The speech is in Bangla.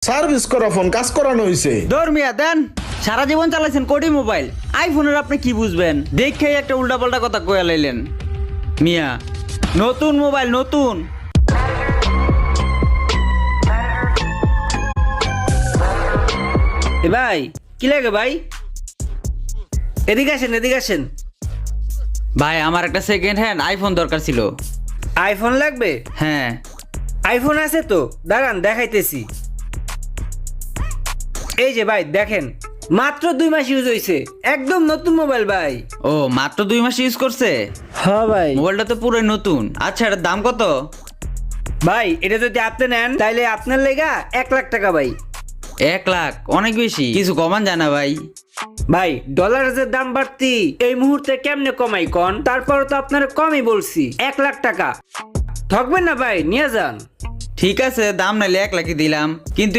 সার্ভিস করা ফোন কাজ করানো হয়েছে। মিয়া দেন, সারা জীবন চালাইছেন কোটি মোবাইল, আইফোনের আপনি কি বুঝবেন? দেখেই একটা উল্টাপাল্টা কথা কয়া লাইলেন। মিয়া নতুন মোবাইল নতুন। এ ভাই কি লাগে ভাই? এদিকে আসেন। ভাই আমার একটা সেকেন্ড হ্যান্ড আইফোন দরকার ছিল। আইফোন লাগবে? হ্যাঁ। আইফোন আছে তো, দাঁড়ান দেখাইতেছি। এই যে ভাই দেখেন, মাত্র 2 মাস ইউজ হয়েছে, একদম নতুন মোবাইল ভাই। ও মাত্র 2 মাস ইউজ করছে? হ্যাঁ ভাই। মোবাইলটা তো পুরো নতুন। আচ্ছা এটার দাম কত? ভাই এটা যদি আপনি নেন তাইলে আপনার লেগা 1 লাখ টাকা ভাই। 1 লাখ অনেক বেশি, কিছু কমান জানা ভাই। ভাই ডলারের যে দাম বাড়তি, এই মুহূর্তে কেমনে কমাই কন? তারপরে তো আপনার কমই বলছি, 1 লাখ টাকা ঠকবেন না ভাই, নিয়ে যান। ঠিক আছে, দাম নাইলে 1 লাখই দিলাম, কিন্তু